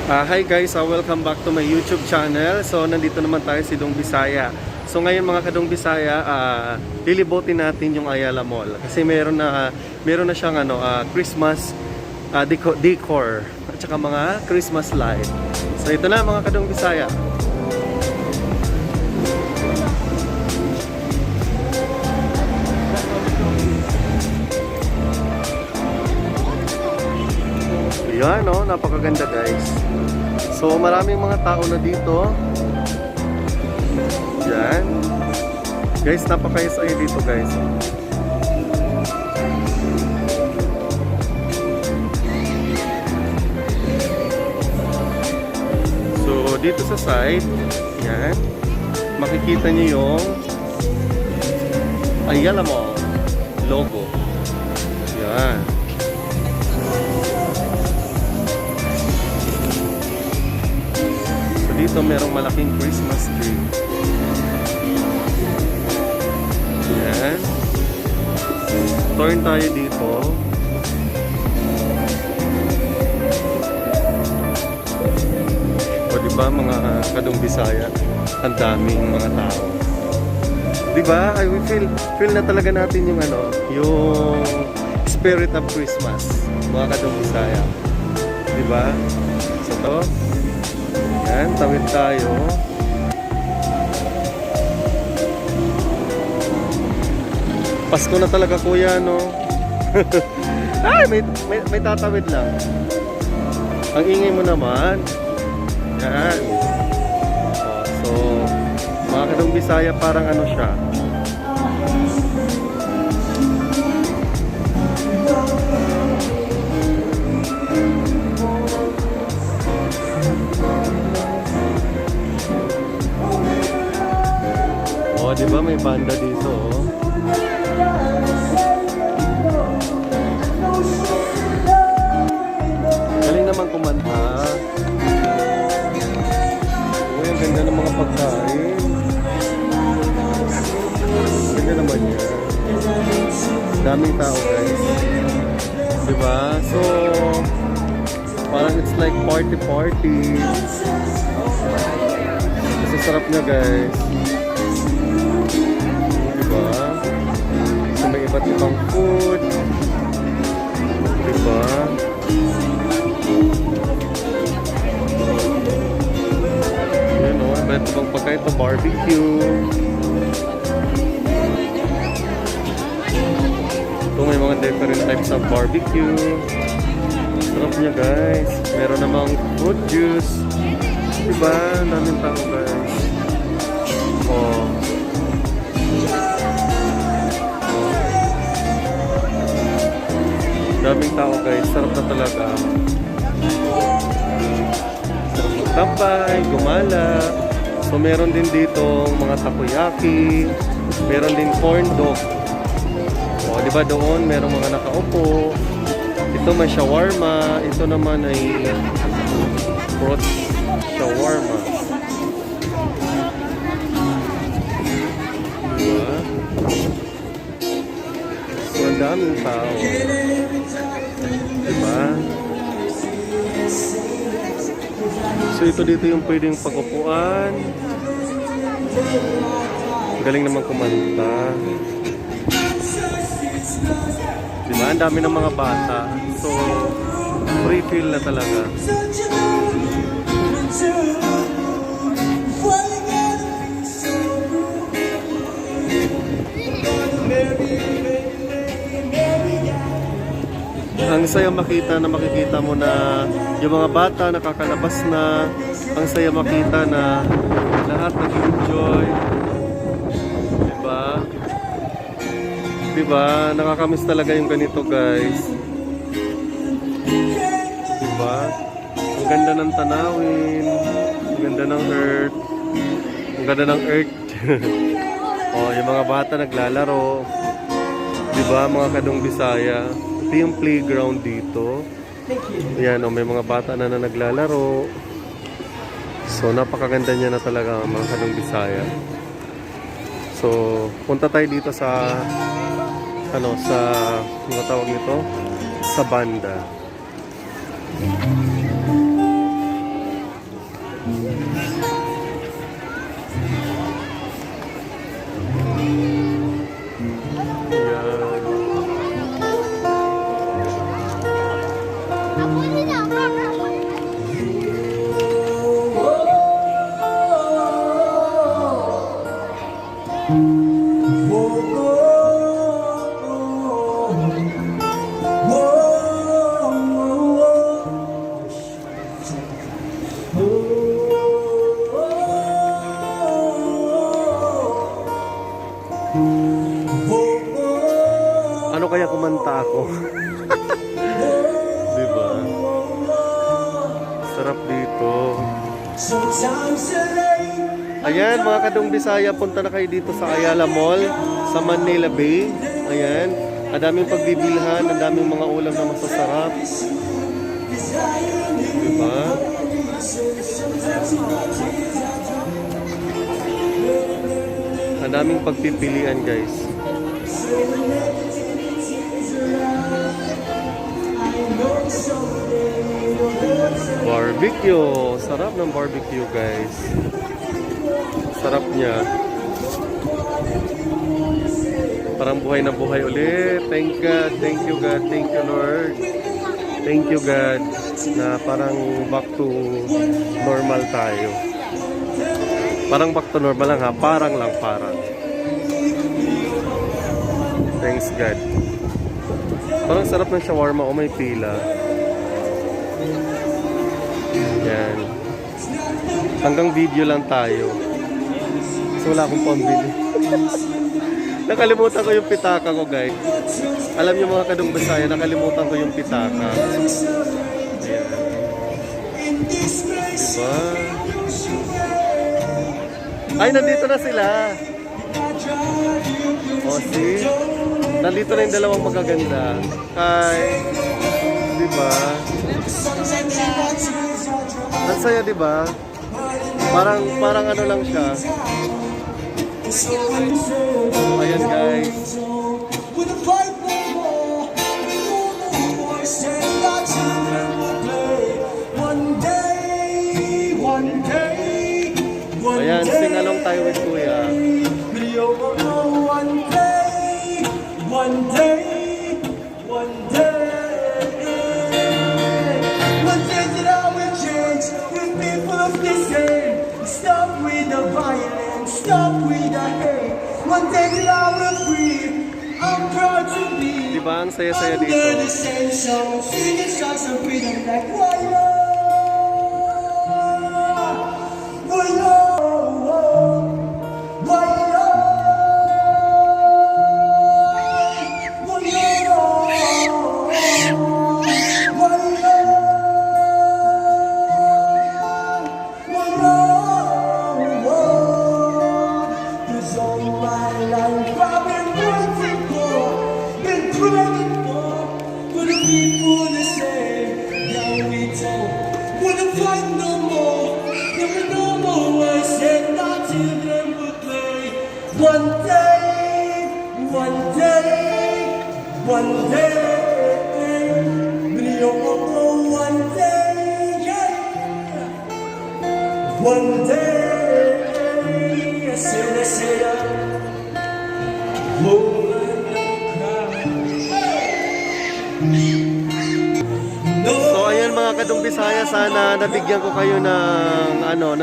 Hi guys, welcome back to my YouTube channel. So nandito naman tayo si Dong Bisaya. So ngayon mga kadong Bisaya, lilibutin natin yung Ayala Mall kasi meron na siyang Christmas decor at saka mga Christmas light. So ito na mga kadong Bisaya. Yan, napakaganda guys. So maraming mga tao na dito. Yan. Guys, napakayos-ayo dito guys. So dito sa side, yan, makikita niyo yung Ayala Mall logo. Yan. Dito merong malaking Christmas tree. Yan. Turn tayo dito. O diba mga kadong Bisaya, ang daming mga tao. Diba? I feel na talaga natin yung yung spirit of Christmas, mga kadong Bisaya. Diba? So to. Yan, tawid tayo. Pasko na talaga kuya, no? Ay, may tatawid lang. Ang ingay mo naman. Yan. So, mga kadong Bisaya, parang siya. Diba may banda dito, Galing naman kumanta. Uy, ang ganda ng mga pagkain. Ganda naman yan. Daming tao guys. Diba? So parang it's like party. Kasi sarap niya guys. So may iba't ibang food, diba? Yan iba't ibang pagkain ito, barbecue. Ito may mga different types of barbecue. Sarap niya guys. Meron namang fruit juice, diba? Daming tao guys. Daming tao guys, sarap na talaga. Sarap magtambay, gumala. So meron din dito mga takoyaki, meron din corn dog. O diba doon meron mga nakaupo. Ito may shawarma, ito naman ay fruit shawarma. Diba? So ang daming tao. Diba? So ito dito yung pwedeng pag-upuan. Galing naman kumanta. Diba? Ang dami ng mga bata. So free feel na talaga. Ang saya makita mo na yung mga bata nakakalabas na. Ang saya makita na lahat nag-enjoy. Diba? Diba? Nakakamiss talaga yung ganito guys. Diba? Ang ganda ng tanawin. Ang ganda ng earth. Ang ganda ng earth. Yung mga bata naglalaro. Diba mga kadong Bisaya? Ito yung playground dito. Ayan, may mga bata na naglalaro. So, napakaganda niya na talaga mga kadong Bisaya. So, punta tayo dito sa sa mga tawag nito, sa banda. kaya kumanta ako. Diba? Sarap dito. Ayan, mga kadong Bisaya, punta na kayo dito sa Ayala Mall, sa Manila Bay. Ayan, ang daming pagbibilhan, ang daming mga ulam na masasarap. Diba? Ang daming pagpipilian, guys. Barbecue. Sarap ng barbecue, guys. Sarap niya. Parang buhay na buhay ulit. Thank God. Thank you, God. Thank you, Lord. Thank you, God, na parang back to normal tayo. Parang back to normal lang, ha? Parang lang, parang. Thanks, God. Parang sarap ng shawarma o may pila. Yan. Hanggang video lang tayo. Kasi wala akong pambili. Nakalimutan ko yung pitaka ko, guys. Alam niyo mga kadong Bisaya, nakalimutan ko yung pitaka. Ayan. Diba? Ay, nandito na sila. O, see? Nandito na yung dalawang magaganda. Hi. Diba? Ang saya, diba? Parang ano lang siya. Ayan, guys. Ayan, sing along tayo with Kuya. One day that I will change with people of this game. Stop with the violence, stop with the hate. One day that I will free, I'm proud to be. Diba ang saya-saya dito? Under the same song, singing songs of freedom like why one day, I say So ayan mga kadong Bisaya, sana nabigyan ko kayo ng ano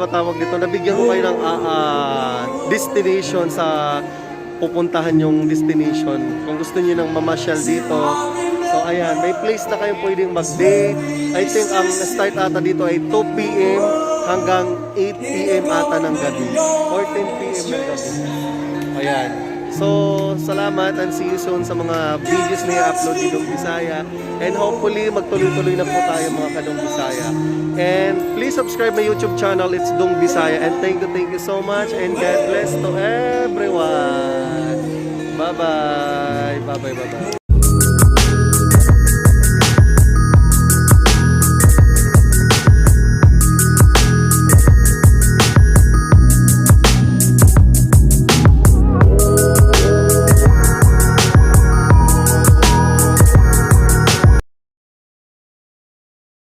ba tawag dito? Nabigyan ko kayo ng destination sa pupuntahan yung destination. Kung gusto niyo nang mamasyal dito. So ayan, may place na kayo pwedeng mag-date. I think ang start ata dito ay 2 PM hanggang 8 PM ata ng gabi. Or 10 PM ng gabi. Ayan. So, salamat and see you soon sa mga videos na i-upload ni Dong Bisaya. And hopefully, magtuloy-tuloy na po tayo mga kadong Bisaya. And please subscribe my YouTube channel. It's Dong Bisaya. And thank you so much. And God bless to everyone. Bye-bye. Bye-bye, bye-bye.